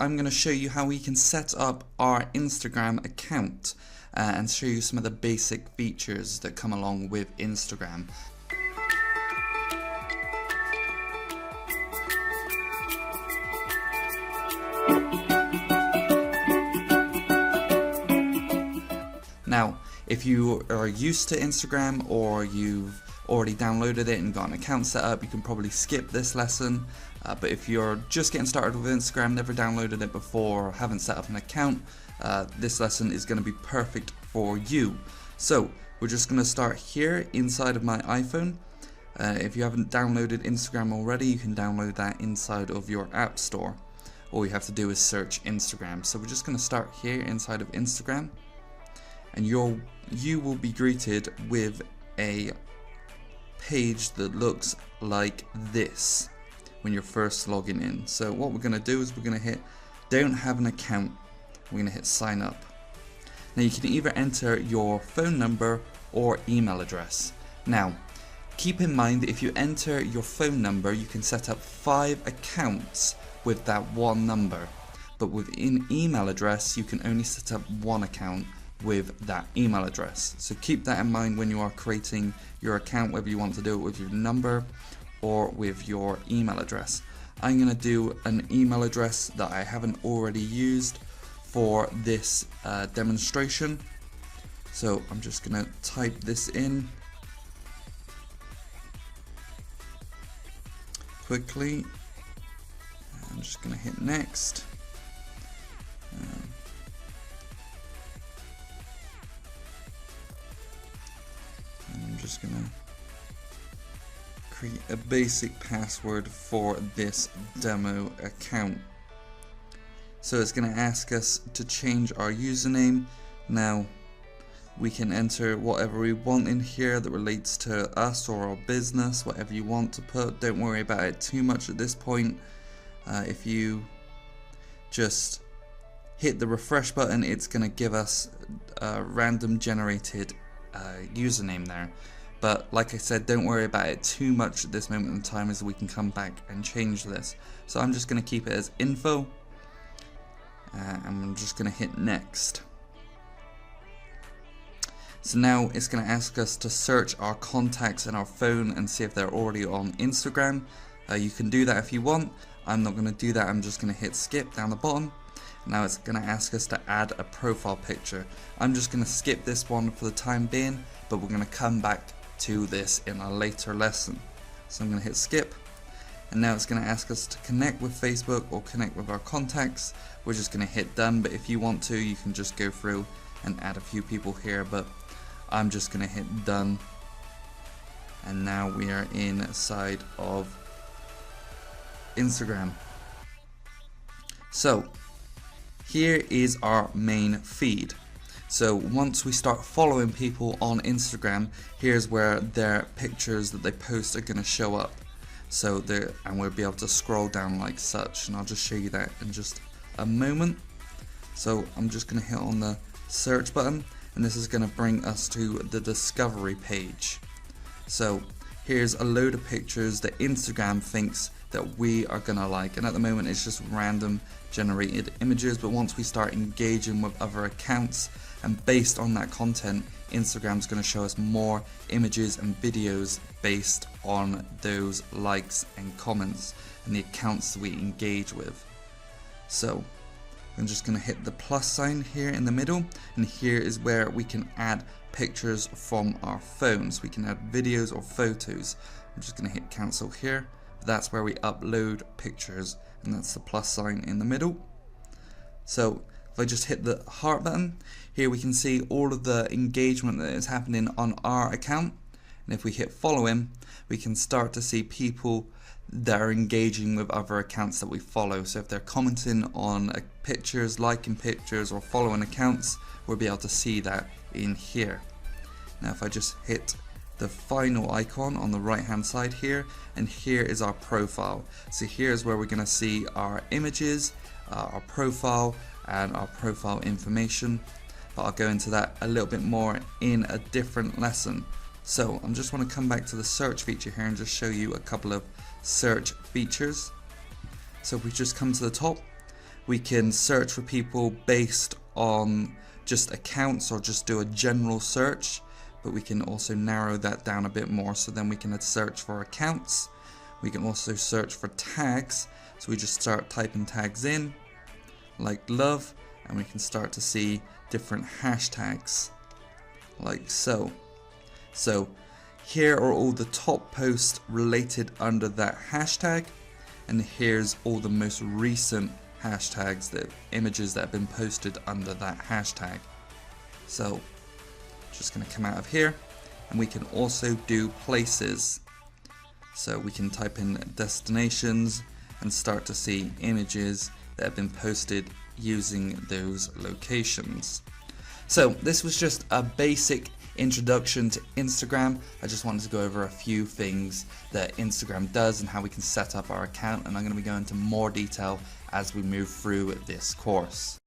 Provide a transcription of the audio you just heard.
I'm going to show you how we can set up our Instagram account and show you some of the basic features that come along with Instagram. Now, if you are used to Instagram or you've already downloaded it and got an account set up, you can probably skip this lesson. But if you're just getting started with Instagram, never downloaded it before, or haven't set up an account, this lesson is going to be perfect for you. So we're just going to start here inside of my iPhone. If you haven't downloaded Instagram already, you can download that inside of your app store. All you have to do is search Instagram. So we're just going to start here inside of Instagram. And you will be greeted with a page that looks like this when you're first logging in. So what we're going to do is we're going to hit don't have an account. We're going to hit sign up. Now you can either enter your phone number or email address. Now keep in mind that if you enter your phone number, you can set up 5 accounts with that one number, but with an email address you can only set up 1 account with that email address. So keep that in mind when you are creating your account, whether you want to do it with your number or with your email address. I'm going to do an email address that I haven't already used for this demonstration. So I'm just going to type this in quickly. I'm just going to hit next. I'm just going to create a basic password for this demo account. So it's going to ask us to change our username. Now we can enter whatever we want in here that relates to us or our business, whatever you want to put. Don't worry about it too much at this point. If you just hit the refresh button, it's going to give us a random generated username there. But like I said, don't worry about it too much at this moment in time, as we can come back and change this. So I'm just going to keep it as info, and I'm just going to hit next. So now it's going to ask us to search our contacts in our phone and see if they're already on Instagram. You can do that if you want. I'm not going to do that. I'm just going to hit skip down the bottom. Now it's going to ask us to add a profile picture. I'm just going to skip this one for the time being, but we're going to come back to this in a later lesson. So I'm going to hit skip, and now it's going to ask us to connect with Facebook or connect with our contacts. We're just going to hit done, but if you want to, you can just go through and add a few people here, but I'm just going to hit done. And now we are inside of Instagram. So here is our main feed. So once we start following people on Instagram, here's where their pictures that they post are going to show up. So and we'll be able to scroll down like such, and I'll just show you that in just a moment. So I'm just going to hit on the search button, and this is going to bring us to the discovery page. So here's a load of pictures that Instagram thinks that we are going to like, and at the moment it's just random generated images, but once we start engaging with other accounts and based on that content, Instagram's going to show us more images and videos based on those likes and comments and the accounts that we engage with. So I'm just going to hit the plus sign here in the middle, and here is where we can add pictures from our phones. We can add videos or photos. I'm just going to hit cancel here. That's where we upload pictures, and that's the plus sign in the middle. So if I just hit the heart button, here we can see all of the engagement that is happening on our account, and if we hit following, we can start to see people that are engaging with other accounts that we follow. So if they're commenting on pictures, liking pictures, or following accounts, we'll be able to see that in here. Now if I just hit the final icon on the right hand side here, and here is our profile. So here's where we're going to see our images, our profile, and our profile information, but I'll go into that a little bit more in a different lesson. So I just want to come back to the search feature here and just show you a couple of search features. So if we just come to the top, We can search for people based on just accounts or just do a general search, but we can also narrow that down a bit more. So then we can search for accounts. We can also search for tags. So we just start typing tags in, like love, and we can start to see different hashtags, like so. So here are all the top posts related under that hashtag, and here's all the most recent hashtags, the images that have been posted under that hashtag. So just going to come out of here, and we can also do places. So we can type in destinations and start to see images that have been posted using those locations. So this was just a basic introduction to Instagram. I just wanted to go over a few things that Instagram does and how we can set up our account, and I'm going to be going into more detail as we move through this course.